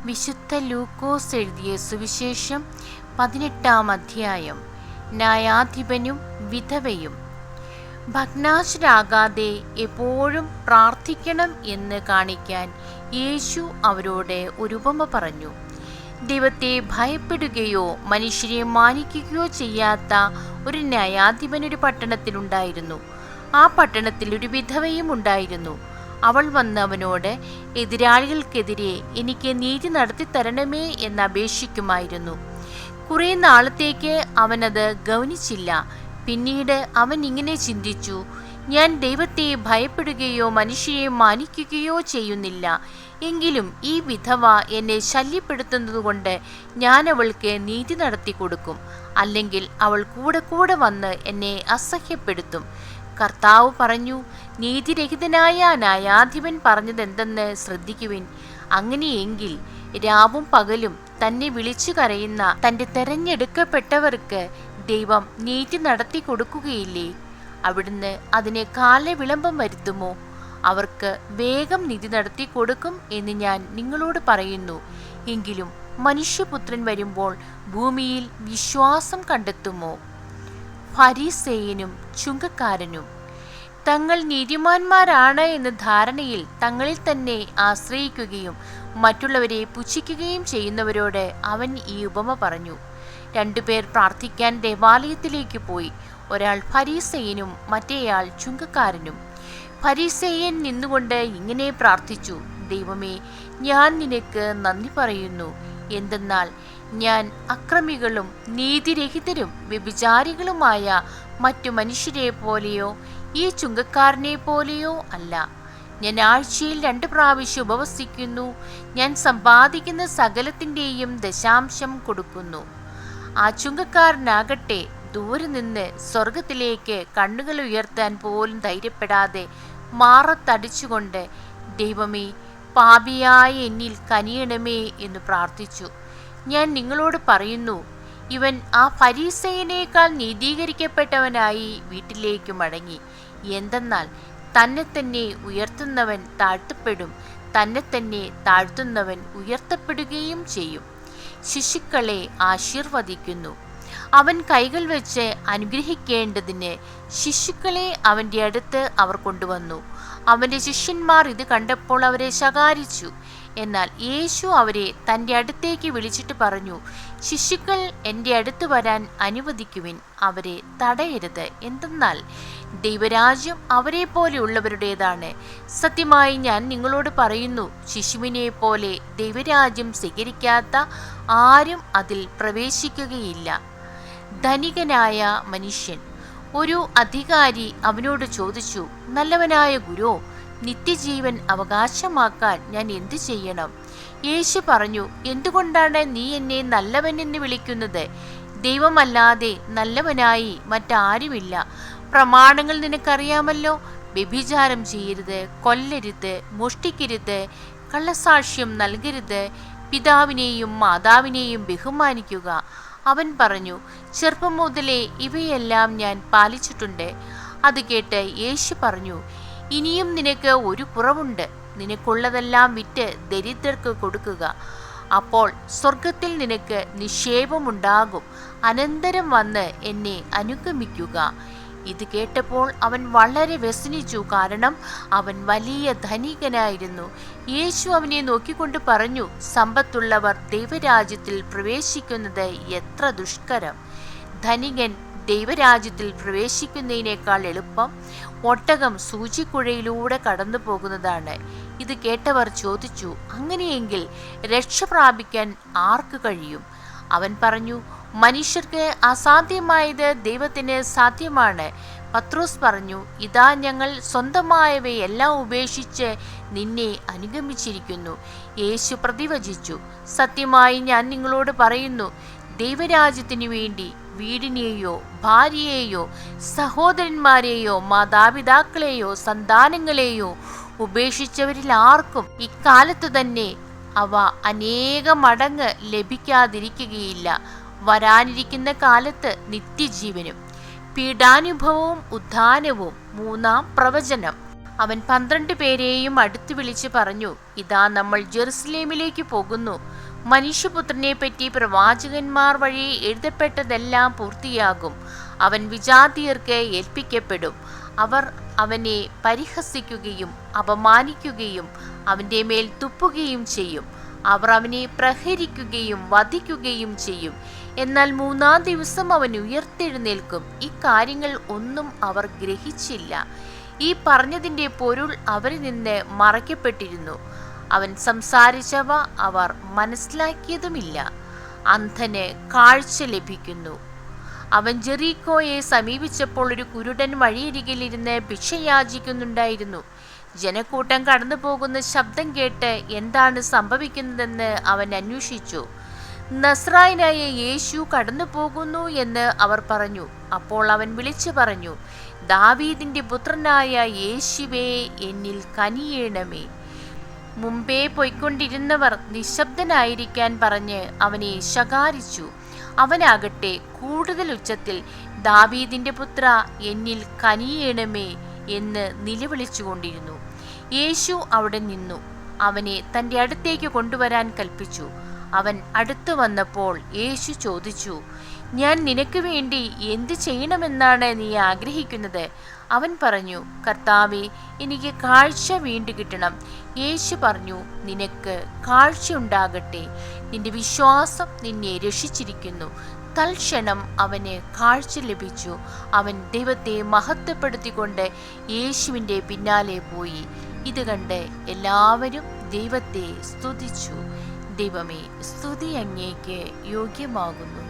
വിശുദ്ധ ലൂക്കോസ് എഴുതിയ സുവിശേഷം 18-ാം അധ്യായം. ന്യായാധിപനും വിധവയും. ഭഗ്നാശരാകാതെ എപ്പോഴും പ്രാർത്ഥിക്കണം എന്ന് കാണിക്കാൻ യേശു അവരോട് ഒരു ഉപമ പറഞ്ഞു. ദൈവത്തെ ഭയപ്പെടുകയോ മനുഷ്യരെ മാനിക്കുകയോ ചെയ്യാത്ത ഒരു ന്യായാധിപനൊരു പട്ടണത്തിലുണ്ടായിരുന്നു. ആ പട്ടണത്തിൽ ഒരു വിധവയും ഉണ്ടായിരുന്നു. അവൾ വന്ന് അവനോട് എതിരാളികൾക്കെതിരെ എനിക്ക് നീതി നടത്തി തരണമേ എന്ന് അപേക്ഷിക്കുമായിരുന്നു. കുറെ നാളത്തേക്ക് അവനത് ഗൗനിച്ചില്ല. പിന്നീട് അവൻ ഇങ്ങനെ ചിന്തിച്ചു, ഞാൻ ദൈവത്തെ ഭയപ്പെടുകയോ മനുഷ്യരെ മാനിക്കുകയോ ചെയ്യുന്നില്ല. എങ്കിലും ഈ വിധവ എന്നെ ശല്യപ്പെടുത്തുന്നതുകൊണ്ട് ഞാൻ അവൾക്ക് നീതി നടത്തി കൊടുക്കും. അല്ലെങ്കിൽ അവൾ കൂടെ കൂടെ വന്ന് എന്നെ അസഹ്യപ്പെടുത്തും. കർത്താവ് പറഞ്ഞു, നീതിരഹിതനായ ന്യായാധിപൻ പറഞ്ഞതെന്തെന്ന് ശ്രദ്ധിക്കുവിൻ. അങ്ങനെയെങ്കിൽ രാവും പകലും തന്നെ വിളിച്ചു കരയുന്ന തൻ്റെ തെരഞ്ഞെടുക്കപ്പെട്ടവർക്ക് ദൈവം നീതി നടത്തി കൊടുക്കുകയില്ലേ? അവിടുന്ന് അതിനെ കാലവിളംബം വരുത്തുമോ? അവർക്ക് വേഗം നീതി നടത്തി കൊടുക്കും എന്ന് ഞാൻ നിങ്ങളോട് പറയുന്നു. എങ്കിലും മനുഷ്യപുത്രൻ വരുമ്പോൾ ഭൂമിയിൽ വിശ്വാസം കണ്ടെത്തുമോ? ഫരീസേയനും ചുങ്കക്കാരനും. തങ്ങൾ നീതിമാന്മാരാണ് എന്ന ധാരണയിൽ തങ്ങളിൽ തന്നെ ആശ്രയിക്കുകയും മറ്റുള്ളവരെ പുച്ഛിക്കുകയും ചെയ്യുന്നവരോട് അവൻ ഈ ഉപമ പറഞ്ഞു. രണ്ടുപേർ പ്രാർത്ഥിക്കാൻ ദേവാലയത്തിലേക്ക് പോയി. ഒരാൾ ഫരീസേയനും മറ്റേയാൾ ചുങ്കക്കാരനും. ഫരീസേയൻ നിന്നുകൊണ്ട് ഇങ്ങനെ പ്രാർത്ഥിച്ചു, ദൈവമേ, ഞാൻ നിനക്ക് നന്ദി പറയുന്നു. എന്തെന്നാൽ ഞാൻ അക്രമികളും നീതിരഹിതരും വ്യഭിചാരികളുമായ മറ്റു മനുഷ്യരെ പോലെയോ ഈ ചുങ്കക്കാരനെ പോലെയോ അല്ല. ഞാൻ ആഴ്ചയിൽ 2 പ്രാവശ്യം ഉപവസിക്കുന്നു. ഞാൻ സമ്പാദിക്കുന്ന സകലത്തിൻ്റെയും ദശാംശം കൊടുക്കുന്നു. ആ ചുങ്കക്കാരനാകട്ടെ ദൂരെ നിന്ന് സ്വർഗത്തിലേക്ക് കണ്ണുകൾ ഉയർത്താൻ പോലും ധൈര്യപ്പെടാതെ മാറത്തടിച്ചുകൊണ്ട്, ദൈവമേ, പാപിയായ എന്നിൽ കനിയണമേ എന്ന് പ്രാർത്ഥിച്ചു. ഞാൻ നിങ്ങളോട് പറയുന്നു, ഇവൻ ആ ഫരീസേയനേക്കാൾ നീതീകരിക്കപ്പെട്ടവനായി വീട്ടിലേക്ക് മടങ്ങി. എന്തെന്നാൽ തന്നെ തന്നെ ഉയർത്തുന്നവൻ താഴ്ത്തപ്പെടും, തന്നെ തന്നെ താഴ്ത്തുന്നവൻ ഉയർത്തപ്പെടുകയും ചെയ്യും. ശിശുക്കളെ ആശീർവദിക്കുന്നു. അവൻ കൈകൾ വെച്ച് അനുഗ്രഹിക്കേണ്ടതിന് ശിശുക്കളെ അവൻ്റെ അടുത്ത് അവർ കൊണ്ടുവന്നു. അവൻ്റെ ശിഷ്യന്മാർ ഇത് കണ്ടപ്പോൾ അവരെ ശകാരിച്ചു. എന്നാൽ യേശു അവരെ തൻ്റെ അടുത്തേക്ക് വിളിച്ചിട്ട് പറഞ്ഞു, ശിശുക്കൾ എൻ്റെ അടുത്ത് വരാൻ അനുവദിക്കുവിൻ, അവരെ തടയരുത്. എന്തെന്നാൽ ദൈവരാജ്യം അവരെ പോലെയുള്ളവരുടേതാണ്. സത്യമായി ഞാൻ നിങ്ങളോട് പറയുന്നു, ശിശുവിനെ പോലെ ദൈവരാജ്യം സ്വീകരിക്കാത്ത ആരും അതിൽ പ്രവേശിക്കുകയില്ല. ധനികനായ മനുഷ്യൻ. ഒരു അധികാരി അവനോട് ചോദിച്ചു, നല്ലവനായ ഗുരു, നിത്യജീവൻ അവകാശമാക്കാൻ ഞാൻ എന്തു ചെയ്യണം? യേശു പറഞ്ഞു, എന്തുകൊണ്ടാണ് നീ എന്നെ നല്ലവനെന്ന് വിളിക്കുന്നത്? ദൈവമല്ലാതെ നല്ലവനായി മറ്റാരുമില്ല. പ്രമാണങ്ങൾ നിനക്കറിയാമല്ലോ. വ്യഭിചാരം ചെയ്യരുത്, കൊല്ലരുത്, മോഷ്ടിക്കരുത്, കള്ളസാക്ഷ്യം നൽകരുത്, പിതാവിനെയും മാതാവിനെയും ബഹുമാനിക്കുക. അവൻ പറഞ്ഞു, ചെറുപ്പം മുതലേ ഇവയെല്ലാം ഞാൻ പാലിച്ചിട്ടുണ്ട്. അത് കേട്ട് യേശു പറഞ്ഞു, ഇനിയും നിനക്ക് ഒരു കുറവുണ്ട്. നിനക്കുള്ളതെല്ലാം വിറ്റ് ദരിദ്രർക്ക് കൊടുക്കുക. അപ്പോൾ സ്വർഗത്തിൽ നിനക്ക് നിക്ഷേപമുണ്ടാകും. അനന്തരം വന്ന് എന്നെ അനുഗമിക്കുക. ഇത് കേട്ടപ്പോൾ അവൻ വളരെ വ്യസനിച്ചു, കാരണം അവൻ വലിയ ധനികനായിരുന്നു. യേശു അവനെ നോക്കിക്കൊണ്ട് പറഞ്ഞു, സമ്പത്തുള്ളവർ ദൈവരാജ്യത്തിൽ പ്രവേശിക്കുന്നത് എത്ര ദുഷ്കരം! ധനികൻ ദൈവരാജ്യത്തിൽ പ്രവേശിക്കുന്നതിനേക്കാൾ എളുപ്പം ഒട്ടകം സൂചിക്കുഴയിലൂടെ കടന്നു പോകുന്നതാണ്. ഇത് കേട്ടവർ ചോദിച്ചു, അങ്ങനെയെങ്കിൽ രക്ഷ പ്രാപിക്കാൻ ആർക്ക് കഴിയും? അവൻ പറഞ്ഞു, മനുഷ്യർക്ക് അസാധ്യമായത് ദൈവത്തിന് സാധ്യമാണ്. പത്രോസ് പറഞ്ഞു, ഇതാ ഞങ്ങൾ സ്വന്തമായവയെല്ലാം ഉപേക്ഷിച്ച് നിന്നെ അനുഗമിച്ചിരിക്കുന്നു. യേശു പ്രതിവചിച്ചു, സത്യമായി ഞാൻ നിങ്ങളോട് പറയുന്നു, ദൈവരാജ്യത്തിനു വേണ്ടി വീടിനെയോ ഭാര്യയെയോ സഹോദരന്മാരെയോ മാതാപിതാക്കളെയോ സന്താനങ്ങളെയോ ഉപേക്ഷിച്ചവരിൽ ആർക്കും ഇക്കാലത്തു തന്നെ അവ അനേക മടങ്ങ് ലഭിക്കാതിരിക്കുകയില്ല. വരാനിരിക്കുന്ന കാലത്ത് നിത്യജീവനും. പീഡാനുഭവവും ഉത്ഥാനവും. 3-ാം പ്രവചനം. അവൻ 12 പേരെയും അടുത്ത് വിളിച്ച് പറഞ്ഞു, ഇതാ നമ്മൾ ജെറുസലേമിലേക്ക് പോകുന്നു. മനുഷ്യപുത്രനെ പറ്റി പ്രവാചകന്മാർ വഴി എഴുതപ്പെട്ടതെല്ലാം പൂർത്തിയാകും. അവൻ വിജാതീയർക്ക് ഏൽപ്പിക്കപ്പെടും. അവർ അവനെ പരിഹസിക്കുകയും അപമാനിക്കുകയും അവൻ്റെ മേൽ തുപ്പുകയും ചെയ്യും. അവർ അവനെ പ്രഹരിക്കുകയും വധിക്കുകയും ചെയ്യും. എന്നാൽ 3-ാം ദിവസം അവൻ ഉയർത്തെഴുന്നേൽക്കും. ഇക്കാര്യങ്ങൾ ഒന്നും അവർ ഗ്രഹിച്ചില്ല. ഈ പറഞ്ഞതിൻ്റെ പൊരുൾ അവരിൽ നിന്ന് മറയ്ക്കപ്പെട്ടിരുന്നു. അവൻ സംസാരിച്ചവ അവർ മനസ്സിലാക്കിയതുമില്ല. അന്ധന് കാഴ്ച ലഭിക്കുന്നു. അവൻ ജെറീക്കോയെ സമീപിച്ചപ്പോൾ ഒരു കുരുടൻ വഴിയരികിലിരുന്ന് ഭിക്ഷ യാചിക്കുന്നുണ്ടായിരുന്നു. ജനക്കൂട്ടം കടന്നു പോകുന്ന ശബ്ദം കേട്ട് എന്താണ് സംഭവിക്കുന്നതെന്ന് അവൻ അന്വേഷിച്ചു. നസ്രായനായ യേശു കടന്നു പോകുന്നു എന്ന് അവർ പറഞ്ഞു. അപ്പോൾ അവൻ വിളിച്ചു പറഞ്ഞു, ദാവീദിന്റെ പുത്രനായ യേശുവേ, എന്നിൽ കനിയേണമേ. മുമ്പേ പോയിക്കൊണ്ടിരുന്നവർ നിശബ്ദനായിരിക്കാൻ പറഞ്ഞ് അവനെ ശകാരിച്ചു. അവനാകട്ടെ കൂടുതൽ ഉച്ചത്തിൽ, ദാവീദിന്റെ പുത്ര, എന്നിൽ കനിയേണമേ എന്ന് നിലവിളിച്ചുകൊണ്ടിരുന്നു. യേശു അവിടെ നിന്നു അവനെ തൻ്റെ അടുത്തേക്ക് കൊണ്ടുവരാൻ കൽപ്പിച്ചു. അവൻ അടുത്തു വന്നപ്പോൾ യേശു ചോദിച്ചു, ഞാൻ നിനക്ക് വേണ്ടി എന്ത് ചെയ്യണമെന്നാണ് നീ ആഗ്രഹിക്കുന്നത്? അവൻ പറഞ്ഞു, കർത്താവേ, എനിക്ക് കാഴ്ച വീണ്ടു കിട്ടണം. യേശു പറഞ്ഞു, നിനക്ക് കാഴ്ചയുണ്ടാകട്ടെ, നിന്റെ വിശ്വാസം നിന്നെ രക്ഷിച്ചിരിക്കുന്നു. തൽക്ഷണം അവന് കാഴ്ച ലഭിച്ചു. അവൻ ദൈവത്തെ മഹത്വപ്പെടുത്തിക്കൊണ്ട് യേശുവിൻ്റെ പിന്നാലെ പോയി. ഇത് കണ്ട് എല്ലാവരും ദൈവത്തെ സ്തുതിച്ചു. ദൈവമേ, സ്തുതി അങ്ങേക്ക് യോഗ്യമാകുന്നു.